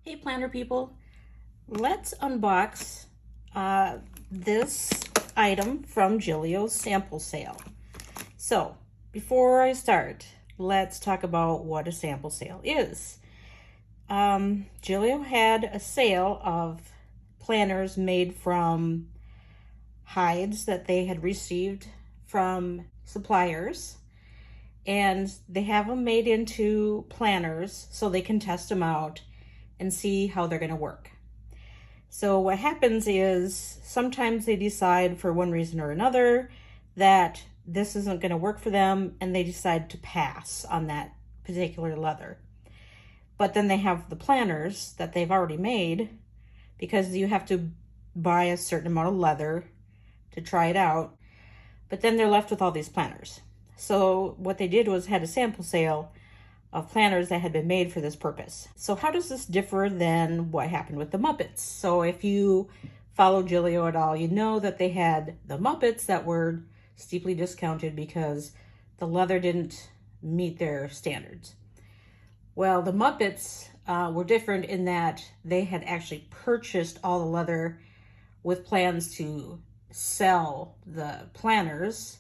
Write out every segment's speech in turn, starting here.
Hey planner people, let's unbox this item from Gillio's sample sale. So before I start, let's talk about what a sample sale is. Gillio had a sale of planners made from hides that they had received from suppliers, and they have them made into planners so they can test them out and see how they're going to work. So what happens is sometimes they decide for one reason or another that this isn't going to work for them and they decide to pass on that particular leather. But then they have the planners that they've already made, because you have to buy a certain amount of leather to try it out. But then they're left with all these planners. So what they did was had a sample sale of planners that had been made for this purpose. So how does this differ than what happened with the Muppets? So if you follow Gillio at all, you know that they had the Muppets that were steeply discounted because the leather didn't meet their standards. Well, the Muppets were different in that they had actually purchased all the leather with plans to sell the planners,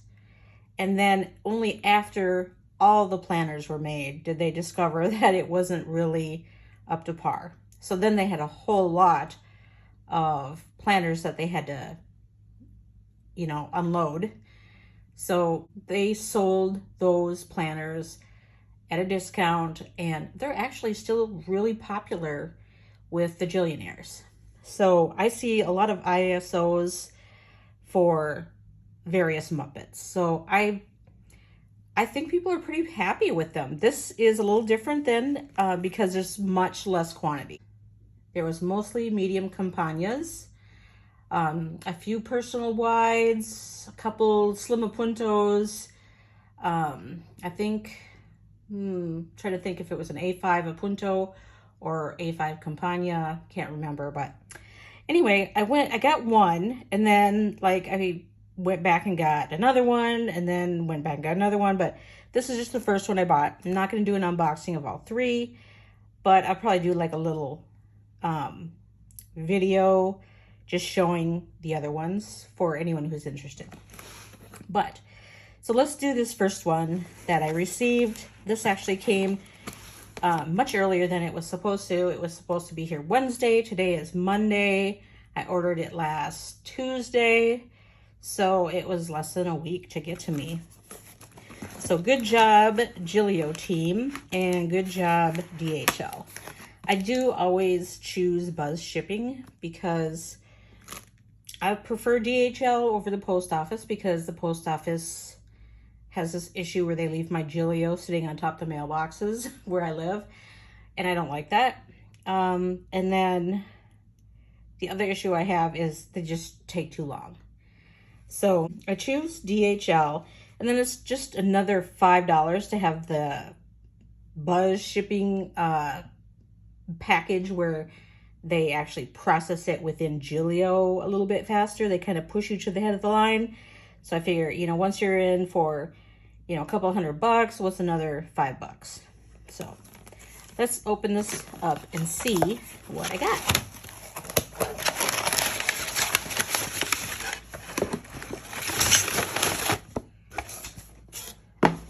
and then only after all the planners were made did they discover that it wasn't really up to par. So then they had a whole lot of planners that they had to, unload. So they sold those planners at a discount, and they're actually still really popular with the Gillionaires. So I see a lot of ISOs for various Muppets. So I think people are pretty happy with them. This is a little different than because there's much less quantity. There was mostly medium campanas, a few personal wides, a couple slim puntos. I think, trying to think if it was an A5 Punto or A5 Campagna, can't remember. But anyway, I got one, and then I went back and got another one, and then went back and got another one. But this is just the first one I bought. I'm not going to do an unboxing of all three, but I'll probably do like a little video just showing the other ones for anyone who's interested. But so let's do this first one that I received. This actually came much earlier than it was supposed to. It was supposed to be here Wednesday. Today is Monday. I ordered it last Tuesday, so it was less than a week to get to me. So good job, Gillio team, and good job, DHL. I do always choose Buzz shipping because I prefer DHL over the post office, because the post office has this issue where they leave my Gillio sitting on top of the mailboxes where I live, and I don't like that. And then the other issue I have is they just take too long. So I choose DHL, and then it's just another $5 to have the Buzz shipping package where they actually process it within Gillio a little bit faster. They kind of push you to the head of the line. So I figure, once you're in for, a couple $100, what's another $5? So let's open this up and see what I got.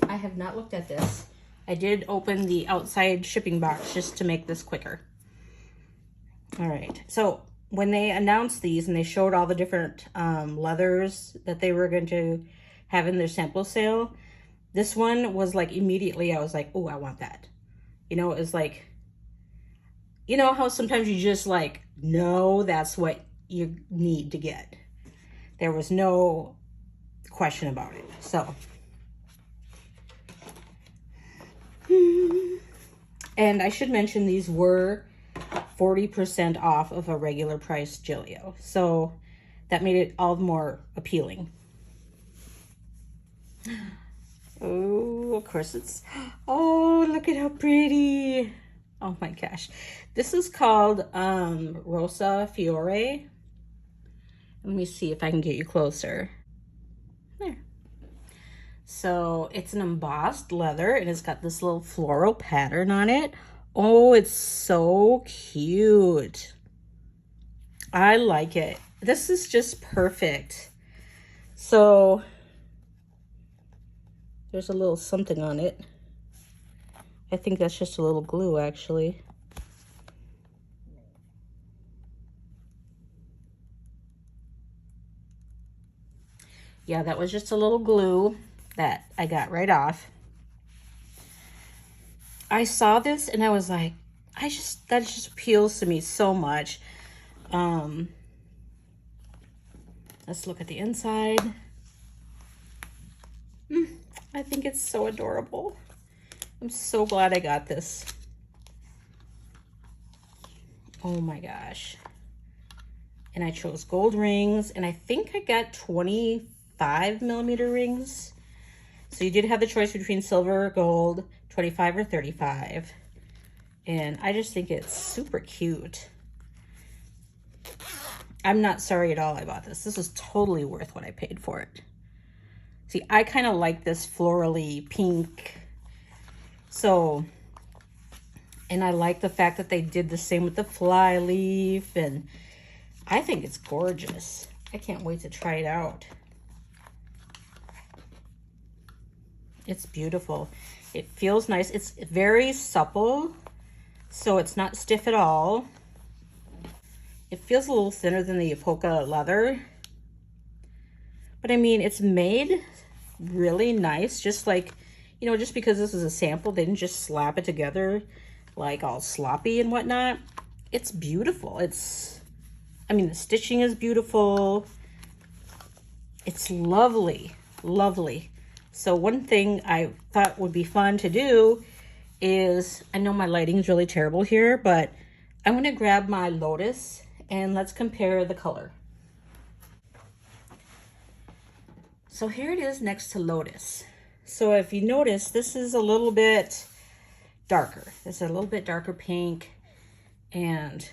I have not looked at this. I did open the outside shipping box just to make this quicker. All right, so when they announced these and they showed all the different leathers that they were going to have in their sample sale, this one was like immediately I was like, oh, I want that. It was like, how sometimes you just know that's what you need to get. There was no question about it. So, and I should mention these were 40% off of a regular price Gillio. So that made it all the more appealing. Oh, of course it's, oh, look at how pretty. Oh my gosh. This is called Rosa Fiore. Let me see if I can get you closer. There. So it's an embossed leather, and it's got this little floral pattern on it. Oh, it's so cute. I like it. This is just perfect. So there's a little something on it. I think that's just a little glue, actually. Yeah, that was just a little glue that I got right off. I saw this and I was like, that just appeals to me so much. Let's look at the inside. I think it's so adorable. I'm so glad I got this. Oh my gosh. And I chose gold rings, and I think I got 25mm rings. So you did have the choice between silver or gold, 25 or 35. And I just think it's super cute. I'm not sorry at all I bought this. This is totally worth what I paid for it. See, I kind of like this florally pink. So, and I like the fact that they did the same with the fly leaf, and I think it's gorgeous. I can't wait to try it out. It's beautiful. It feels nice. It's very supple, so it's not stiff at all. It feels a little thinner than the polka leather. But I mean, it's made really nice, just like, you know, just because this is a sample, they didn't just slap it together like all sloppy and whatnot. It's beautiful. I mean, the stitching is beautiful. It's lovely, lovely. So one thing I thought would be fun to do is, I know my lighting is really terrible here, but I'm gonna grab my Lotus and let's compare the color. So here it is next to Lotus. So if you notice, this is a little bit darker. This is a little bit darker pink, and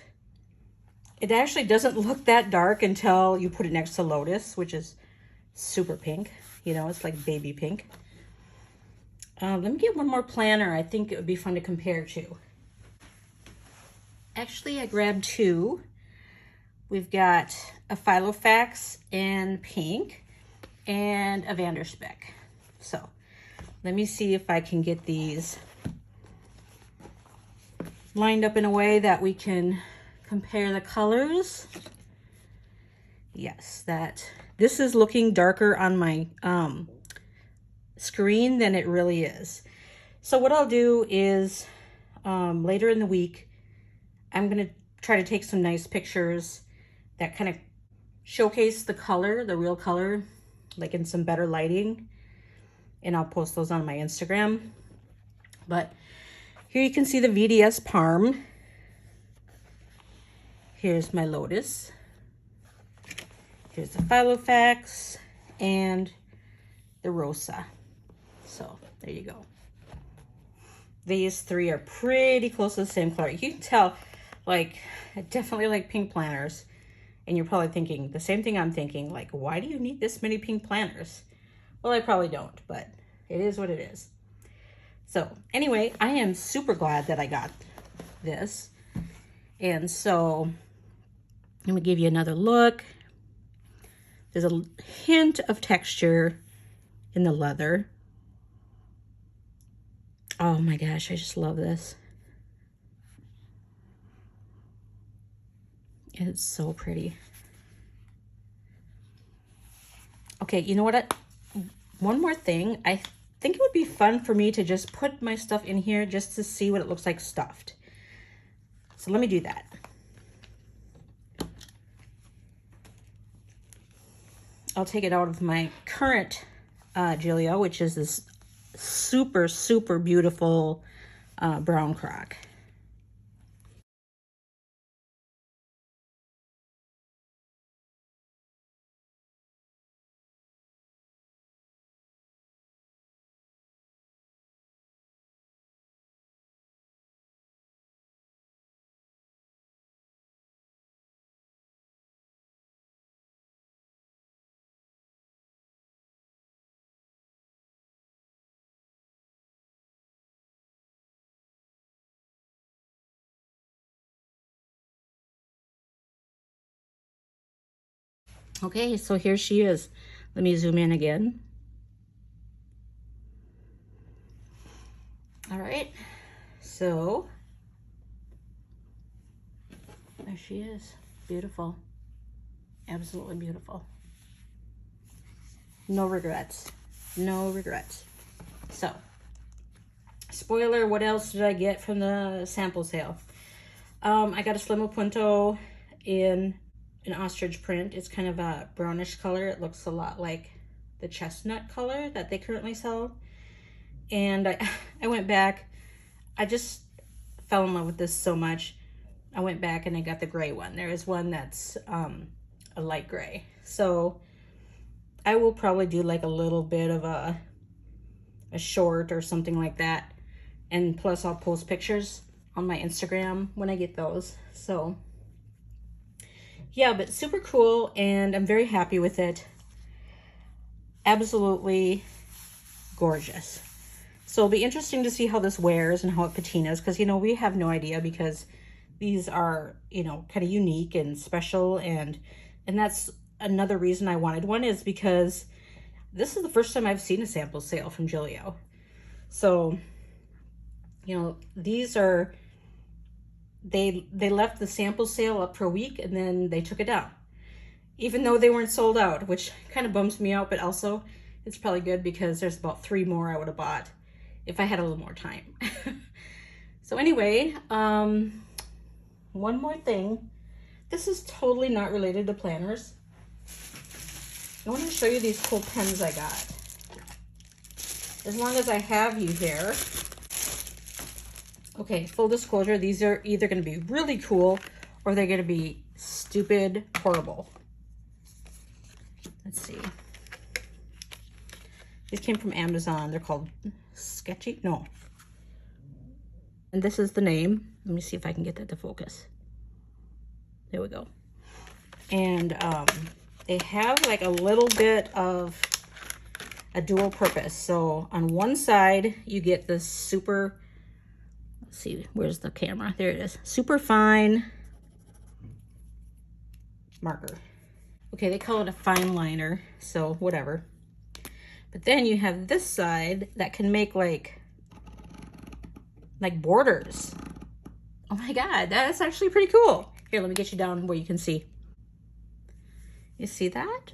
it actually doesn't look that dark until you put it next to Lotus, which is super pink. You know, it's like baby pink. Let me get one more planner. I think it would be fun to compare to. Actually, I grabbed two. We've got a Filofax in pink and a Vanderspeck. So let me see if I can get these lined up in a way that we can compare the colors. Yes, this is looking darker on my screen than it really is. So what I'll do is later in the week, I'm gonna try to take some nice pictures that kind of showcase the color, the real color, like in some better lighting, and I'll post those on my Instagram. But here you can see the VDS Parm. Here's my Lotus. Here's the Filofax and the Rosa. So there you go. These three are pretty close to the same color. You can tell, like, I definitely like pink planners. And you're probably thinking the same thing I'm thinking, like, why do you need this many pink planners? Well, I probably don't, but it is what it is. So anyway, I am super glad that I got this. And so let me give you another look. There's a hint of texture in the leather. Oh my gosh, I just love this. It's so pretty. Okay, you know what? One more thing. I think it would be fun for me to just put my stuff in here just to see what it looks like stuffed. So let me do that. I'll take it out of my current Gillio, which is this super, super beautiful brown croc. Okay, so here she is. Let me zoom in again. All right, so there she is. Beautiful. Absolutely beautiful. No regrets. No regrets. So, spoiler, what else did I get from the sample sale? I got a Slimo Punto in an ostrich print. It's kind of a brownish color. It looks a lot like the chestnut color that they currently sell. And I went back. I just fell in love with this so much. I went back and I got the gray one. There is one that's a light gray. So I will probably do like a little bit of a short or something like that. And plus I'll post pictures on my Instagram when I get those. So yeah, but super cool, and I'm very happy with it. Absolutely gorgeous. So it'll be interesting to see how this wears and how it patinas, because, you know, we have no idea, because these are, you know, kind of unique and special, and that's another reason I wanted one, is because this is the first time I've seen a sample sale from Gillio. So, you know, these are, they left the sample sale up for a week and then they took it down, even though they weren't sold out, which kind of bums me out, but also it's probably good because there's about 3 more I would have bought if I had a little more time. So anyway, one more thing. This is totally not related to planners. I want to show you these cool pens I got. As long as I have you here. Okay, full disclosure, these are either going to be really cool or they're going to be stupid horrible. Let's see. These came from Amazon. They're called Sketchy. No. And this is the name. Let me see if I can get that to focus. There we go. And they have like a little bit of a dual purpose. So on one side, you get this super, let's see, where's the camera? There it is. Super fine marker. Okay, they call it a fine liner, so whatever. But then you have this side that can make like borders. Oh my God, that's actually pretty cool. Here, let me get you down where you can see. You see that?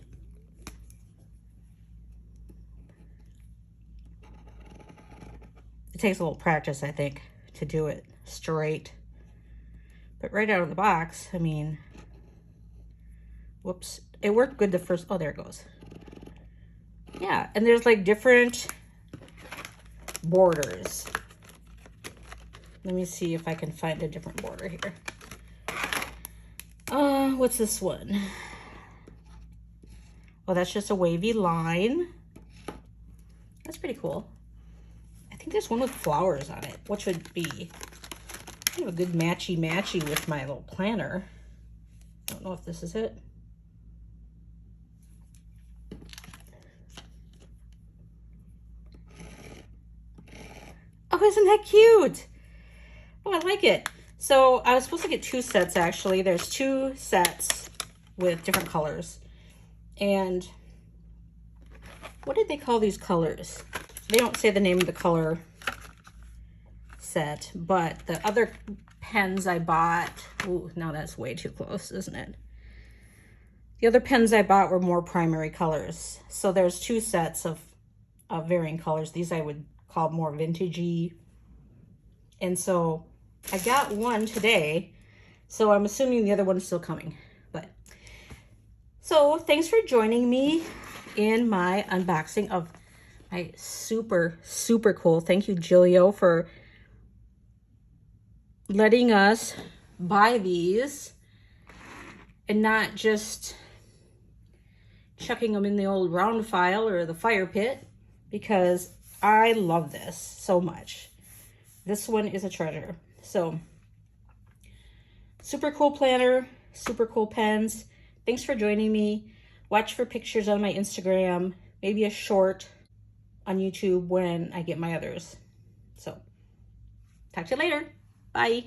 It takes a little practice, I think, to do it straight. But right out of the box, I mean, whoops, it worked good the first, oh, there it goes. Yeah, and there's like different borders. Let me see if I can find a different border here. What's this one? Oh, that's just a wavy line. That's pretty cool. I think there's one with flowers on it, which would be kind of a good matchy-matchy with my little planner. I don't know if this is it. Oh, isn't that cute? Oh, I like it. So I was supposed to get 2 sets, actually. There's 2 sets with different colors. And what did they call these colors? They don't say the name of the color set, but the other pens I bought, ooh, now that's way too close, isn't it? The other pens I bought were more primary colors. So there's 2 sets of varying colors. These I would call more vintagey. And so I got one today, so I'm assuming the other one's still coming. But so thanks for joining me in my unboxing of my super, super cool. Thank you, Gillio, for letting us buy these and not just chucking them in the old round file or the fire pit, because I love this so much. This one is a treasure. So super cool planner, super cool pens. Thanks for joining me. Watch for pictures on my Instagram, maybe a short on YouTube when I get my others. So talk to you later. Bye.